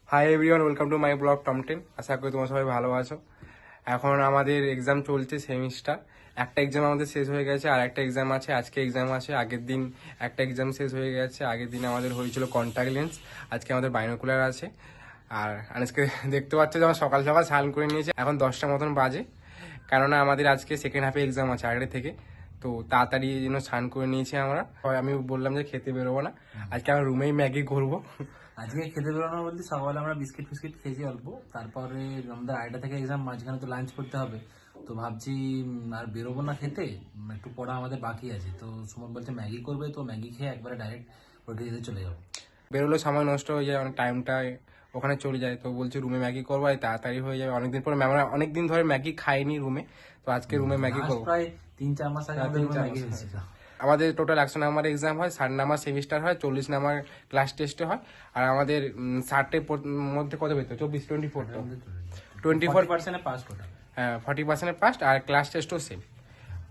Hi everyone, welcome to my blog Tom 10। আশা করি তোমরা সবাই ভালো আছো। এখন আমাদের এক্সাম চলছে সেমিস্টার। একটা এক্সাম আমাদের শেষ হয়ে গেছে, আর একটা এক্সাম আছে। আজকে এক্সাম আছে। আগের দিন একটা এক্সাম শেষ হয়ে গেছে। আগের দিন আমাদের হয়েছিল কন্ট্যাক্ট লেন্স, আজকে আমাদের বাইনোকুলার আছে। আর আজকে দেখতে পাচ্ছ যে আমার সকাল সকাল স্নান করে নিয়েছে, এখন 10টা মতন বাজে। কেননা আমাদের আজকে সেকেন্ড হাফে এক্সাম আছে আগে থেকে, তো তাড়াতাড়ি এই জন্য স্নান করে নিয়েছি আমরা। আমি বললাম যে খেতে বেরোবো না, আজকে আমরা রুমেই ম্যাগি করবো। আজকে খেতে বেরোনো বলতে সকালে আমরা বিস্কিট ফিস্কিট খেয়েছি অল্প, তারপরে আমাদের 2টা থেকে এক্সাম, মাঝখানে তো লাঞ্চ করতে হবে। তো ভাবছি আর বেরোবো না খেতে, একটু পড়া আমাদের বাকি আছে। তো সুমন বলছে ম্যাগি করবে, তো ম্যাগি খেয়ে একবারে ডাইরেক্ট পরীক্ষা দিতে চলে যাবো। বেরোলে সময় নষ্ট হয়ে যায়, অনেক টাইমটা ওখানে চলে যায়। তো বলছি রুমে ম্যাগি করবো, আর তাড়াতাড়ি হয়ে যাবে। অনেকদিন পরে আমরা অনেকদিন ধরে ম্যাগি খাইনি রুমে, তো আজকে রুমে ম্যাগি করবো। প্রায় 3-4 মাস আগে আমাদের 3-4 ম্যাগি মাস হয়েছিল। আমাদের টোটাল 100 নাম্বার এক্সাম হয়, 60 নাম্বার সেমিস্টার হয়, 40 নাম্বার ক্লাস টেস্টে হয়। আর আমাদের 60-এর মধ্যে কত পেতো? 24 পাস কোটা। হ্যাঁ, 40% পাস, আর ক্লাস টেস্টও সেম।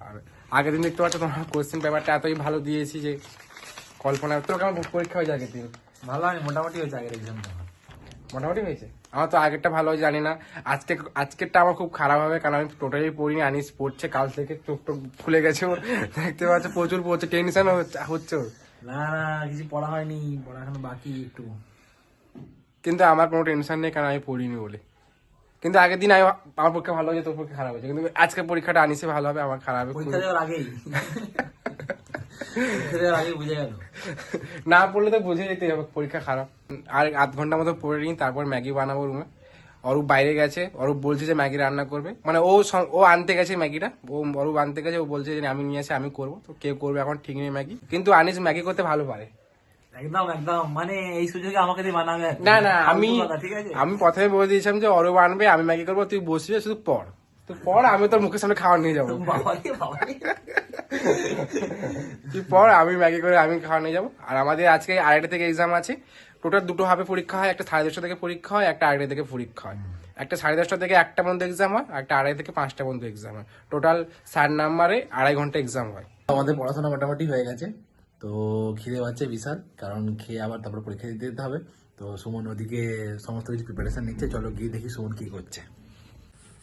আর আগের দিন দেখতে পাচ্ছ তোমার কোশ্চেন পেপারটা এতই ভালো দিয়েছি যে কল্পনা। তোর কেমন পরীক্ষা হয়ে যায় আগের দিন? ভালো হয়, মোটামুটি হয়েছে আগের এক্সামটা। মোটামুটি হয়েছে। আমার তো আগেরটা ভালো হয় জানি না, আজকেরটা আমার খুব খারাপ হবে, কারণ আমি টোটালি পড়িনি। আনিস পড়ছে কাল থেকে, চোখ টোক খুলে গেছে ওর, দেখতে পাচ্ছ প্রচুর পড়ছে, টেনশন হচ্ছে ওর। না না, কিছু পড়া হয়নি, পড়া এখনো বাকি একটু। কিন্তু আমার কোনো টেনশন নেই, কারণ আমি পড়িনি বলে। কিন্তু আগের দিন আমার পক্ষে ভালো হয়েছে, তোর পক্ষে খারাপ হয়েছে। কিন্তু আজকের পরীক্ষাটা আনিসে ভালো হবে, আমার খারাপ হবে। পরীক্ষা দেওয়ার আগেই পরীক্ষা দেওয়ার আগেই বুঝে গেল। না পড়লে তো বুঝে যেতেই হবে পরীক্ষা খারাপ। আর আধ ঘন্টা মতো পড়ে নিই, তারপর ম্যাগি বানাবো রুমে। অরূপ বাইরে গেছে, অরূপ বলছে যে ম্যাগি রান্না করবে, মানে ও আনতে গেছে ম্যাগিটা। অরূপ আনতে গেছে, ও বলছে যে আমি নিয়ে আসি, আমি করবো। তো কে করবে এখন ঠিক নেই ম্যাগি, কিন্তু আনিস ম্যাগি করতে ভালো পারে। একদম একদম, মানে এই সুযোগে আমাকে দিয়ে বানাবে। না না, ঠিক আছে, আমি প্রথমে বলে দিয়েছিলাম যে অরূপ আনবে, আমি ম্যাগি করবো, তুই বসবি শুধু পড়। তো পড়, আমি তোর মুখের সামনে খাওয়ার নিয়ে যাবো। বাবারে বাবারে। তুই পড়, আমি ম্যাগি করে আমি খাওয়া নিয়ে যাবো। আর আমাদের আজকে 2:30 থেকে এক্সাম আছে। টোটাল 2টো হাফে পরীক্ষা হয়, একটা 10:30 থেকে পরীক্ষা হয়, একটা 2:30 থেকে পরীক্ষা হয়। একটা 10:30 থেকে 1টা পর্যন্ত এক্সাম হয়, আর একটা 2:30 থেকে 5টা পর্যন্ত এক্সাম হয়। টোটাল 60 নাম্বারে 2.5 ঘন্টা এক্সাম হয়। আমাদের পড়াশোনা মোটামুটি হয়ে গেছে, তো খিদে পাচ্ছে বিশাল, কারণ খেয়ে আবার তারপর পরীক্ষা দিতে যেতে হবে। তো সুমন ওদিকে সমস্ত কিছু প্রিপারেশন নিচ্ছে, চলো গিয়ে দেখি সুমন কি করছে।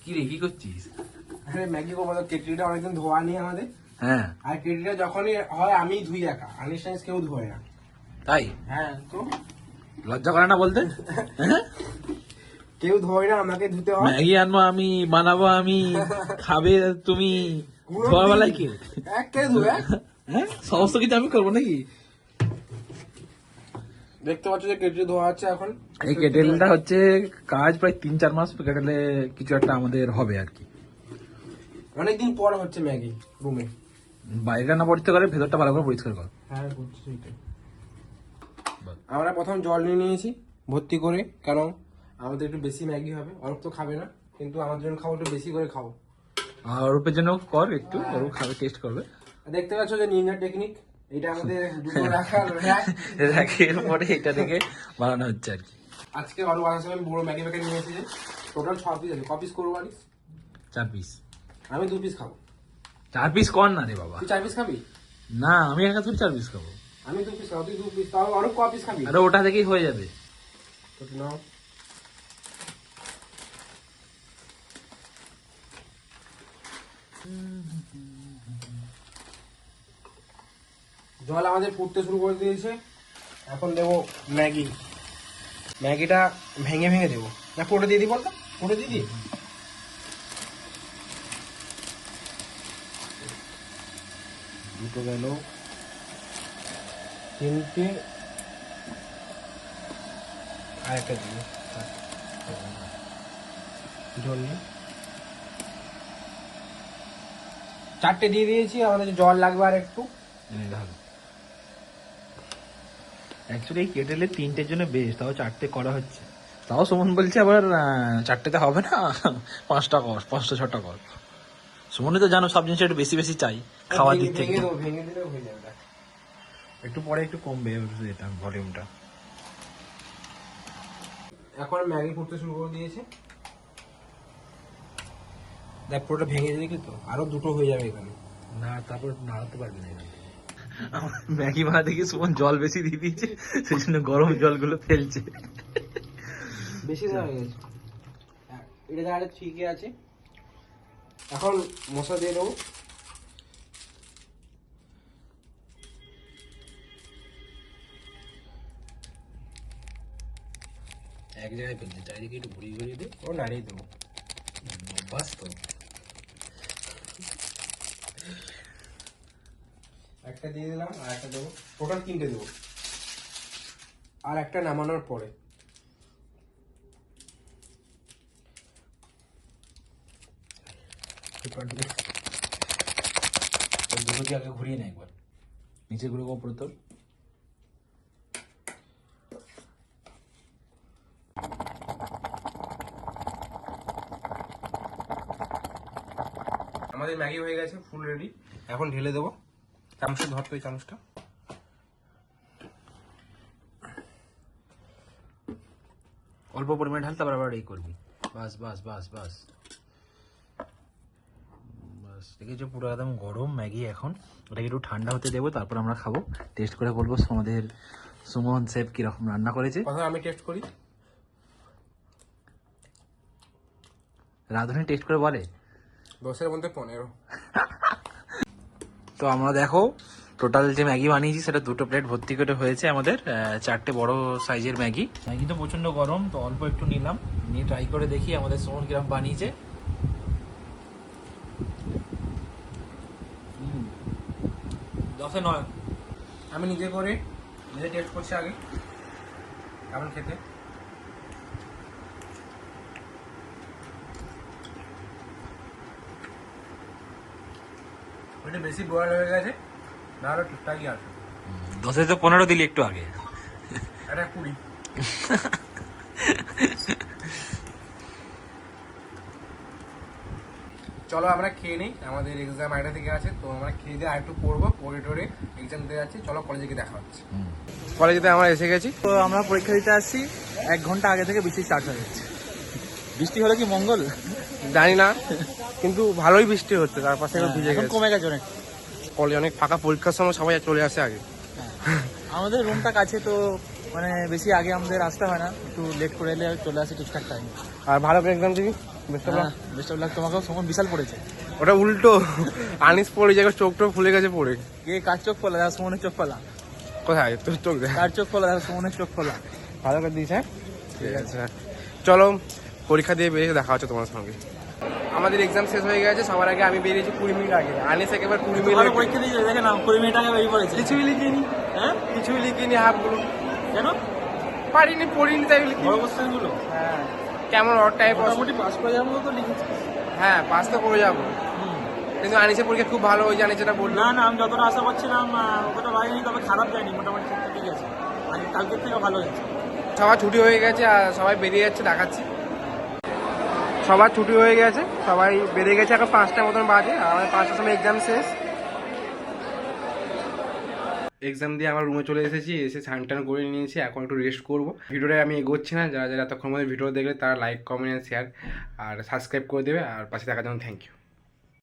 কি রে, কি করছিস? আরে ম্যাগি করবো, তো কেটলিটা অনেকদিন ধোয়া নেই আমাদের। হ্যাঁ আর কেটলিটা যখনই হয় আমি ধুই একা, আনিস টানিস কেউ ধোয় না। তাই? হ্যাঁ, তো লজ্জা করে না বলতে? কেউ ধোয় না, আমাকে ধুতে হয়। ম্যাগি আনবো আমি, বানাবো আমি, খাবে তুমি, ধোয়া বেলায় কে? কে ধুয়ে? হ্যাঁ, সমস্ত কিছু আমি করবো নাকি? দেখতে পাচ্ছ যে কেটলি ধোয়া আছে এখন। এই কেটেলটা হচ্ছে কাজ প্রায় 3-4 মাস কেটেলে কিছু একটা আমাদের হবে আর কি। অনেকদিন পর হচ্ছে ম্যাগি রুমে। বাইরেটা না পরিষ্কার করে, ভেতরটা ভালো করে পরিষ্কার কর। হ্যাঁ, করছি সেটাই। আমরা প্রথম জল নিয়ে নিয়েছি ভর্তি করে, কারণ আমাদের একটু বেশি ম্যাগি হবে। অল্প তো খাবে না, কিন্তু আমাদের জন্য খাবো, একটু বেশি করে খাবো। আর ওরূপের জন্য কর একটু, ওরূপ খাবে, টেস্ট করবে। দেখতে পাচ্ছ যে নিনজা টেকনিক, এটা আমাদের দুটো রাখার rack। রাখের পরে এটা থেকে বানানো হচ্ছে আর কি। আজকে আরো আসার সময় বড় ম্যাগি প্যাকেট নিয়ে এসেছি। টোটাল 6 পিস আছে। ক পিস করবো আনিস? 4 পিস। আমি 2 পিস খাবো। 4 পিস কর না রে বাবা। তুই 4 পিস খাবি? না, আমি একা তুই 4 পিস খাবো। আমি 2 পিস খাবো, তুই 2 পিস। তাও আরো ক পিস খাবি? আরে ওটা থেকেই হয়ে যাবে। তো নাও। জল আমাদের ফুটতে শুরু করে দিয়েছে, এখন দেবো ম্যাগি। ম্যাগিটা ভেঙে ভেঙে দেবো, না পুরোটা দিয়ে দিই? বলতো পুরো দিয়ে দিই। দুটো গেল, 3টে, আর একটা দিই। জল নেই, 4টে দিয়ে দিয়েছি। আমাদের জল লাগবে আর একটু। অ্যাকচুয়ালি এই কেটেলে 3টের জন্য বেশ, তাও 4টে করা হচ্ছে। তাও সুমন বলছে আবার 4টেতে হবে না, 5টা কর, 5টা 6টা কর। সুমনে তো জানো সব জিনিস একটু বেশি বেশি চাই খাওয়ার দিক থেকে। ভেঙে দিলেও হয়ে যাবে। একটু পরে একটু কমবে এটা ভলিউমটা। এখন ম্যাগি ফুটতে শুরু করে দিয়েছে। দেখ পুরোটা ভেঙে দিলি তো, আরো দুটো হয়ে যাবে এখানে। না, তারপর নাড়াতে পারবি না। ম্যাগি বানাতে গিয়ে সুমন জল বেশি দিয়ে দিয়েছে, সেই জন্য গরম জলগুলো ফেলছে। বেশি দেওয়া হয়ে গেছে, এটা তাহলে ঠিকই আছে। এখন মশলা দিয়ে দেবো। এক জায়গায় ফেলতে চারিদিকে একটু ঘুরিয়ে ঘুরিয়ে দে। ও নাড়িয়ে দেবো, বাস তো একটা দিয়ে দিলাম আর একটা দেবো, টোটাল 3টে দেবো, আর একটা নামানোর পরে। দুটো কি আগে ঘুরিয়ে নেয় একবার, নিচে ঘুরে ওপরে তোর। আমাদের ম্যাগি হয়ে গেছে ফুল রেডি, এখন ঢেলে দেবো। চামচে ধরতো ওই চামচটা। অল্প পরিমাণে ঢাল, তারপর আবার এই করবি। বাস বাস বাস বাস বাস, দেখেছো পুরো একদম গরম ম্যাগি। এখন ওটাকে একটু ঠান্ডা হতে দেবো, তারপর আমরা খাবো। টেস্ট করে বলবো আমাদের সুমন শেফ কিরকম রান্না করেছে। কথা আমি টেস্ট করি। রাঁধুনি টেস্ট করে বলে 10-এর মধ্যে 15। তো আমরা দেখো টোটাল যে ম্যাগি বানিয়েছি সেটা 2টো প্লেট ভর্তি করে হয়েছে আমাদের। 4টে বড় সাইজের ম্যাগি। ম্যাগি তো প্রচন্ড গরম, তো অল্প একটু নিলাম, নিয়ে ট্রাই করে দেখি আমাদের সুমন কিরকম বানিয়েছে। 10-এ 9। আমি নিজে করে নিজে টেস্ট করছি আগে কেমন খেতে। ওইটা বেশি বয়েল হয়ে গেছে, না হলে ঠিকঠাকই আছে। 10-এ তো 15 দিলি একটু আগে। এটা 20। চলো আমরা খেয়ে নিই, আমাদের এক্সাম আইটা থেকে আছে, তো আমরা খেয়ে দিয়ে আর একটু পড়বো, পড়ে টোরে এক্সাম দিতে যাচ্ছি। চলো কলেজে গিয়ে দেখা হচ্ছে। কলেজেতে আমরা এসে গেছি। তো আমরা পরীক্ষা দিতে আসছি, 1 ঘন্টা আগে থেকে বৃষ্টি স্টার্ট হয়ে যাচ্ছে। বৃষ্টি হলে কি মঙ্গল জানি না, কিন্তু ভালোই বৃষ্টি হচ্ছে, তার পাশে ভিজে এখন গেছে। কমে গেছে অনেক। কলেজ অনেক ফাঁকা, পরীক্ষার সময় সবাই চলে আসে আগে। আমাদের রুমটা কাছে, তো মানে বেশি আগে আমাদের আসতে হয় না, একটু লেট করে এলে চলে আসি ঠিকঠাক টাইম। আর ভালো করে এক্সাম দিবি, best of luck. Best of luck. তোমাকেও সময় বিশাল পড়েছে। ওটা উল্টো, আনিস পড়ে জায়গায় চোখ টোক ফুলে গেছে পড়ে। কে কার চোখ ফোলা, দেখো সুমনের চোখ ফোলা। কোথায় তোর চোখ দেখ, কার চোখ ফোলা, দেখো সুমনের চোখ ফোলা। ভালো করে দিস। হ্যাঁ ঠিক আছে, চলো পরীক্ষা দিয়ে বেরিয়ে দেখা হচ্ছে তোমার সঙ্গে। আমাদের এক্সাম শেষ হয়ে গেছে, সবার আগে আমি বেরিয়েছি 20 মিনিট আগে। আনিস একেবারে 20 মিনিট পরীক্ষা দিয়ে দেখে না 20 মিনিট আগে বেরিয়ে পড়েছে। কিছুই লিখিনি। হ্যাঁ, কিছুই লিখিনি, হাফগুলো কেন? পারিনি, পড়িনি, তাই লিখি। বড় কোশ্চেন গুলো হ্যাঁ, কেমন অড টাইপ। মোটামুটি পাস করে যাবো তো লিখেছি। হ্যাঁ পাস তো করে যাবো, কিন্তু আনিসের পরীক্ষা খুব ভালো হয়েছে, আনিস যেটা বললো। না না, আমি যতটা আশা করছিলাম অতটা হয়নি, তবে খারাপ যায়নি, মোটামুটি ঠিক আছে। আগে কালকের থেকে ভালো হয়েছে। সবার ছুটি হয়ে গেছে আর সবাই বেরিয়ে যাচ্ছে, দেখাচ্ছি। সবার ছুটি হয়ে গেছে, সবাই বেরিয়ে গেছে, এখন 5টার মতন বাজে, আর আমাদের 5টার সময় এক্সাম শেষ। এক্সাম দিয়ে আমার রুমে চলে এসেছি, এসে স্নান টান করে নিয়েছি, এখন একটু রেস্ট করবো। ভিডিওটা আমি এগোচ্ছি না, যারা যারা এতক্ষণ মধ্যে ভিডিও দেখলে তারা লাইক, কমেন্ট, শেয়ার আর সাবস্ক্রাইব করে দেবে, আর পাশে থাকার জন্য থ্যাংক ইউ।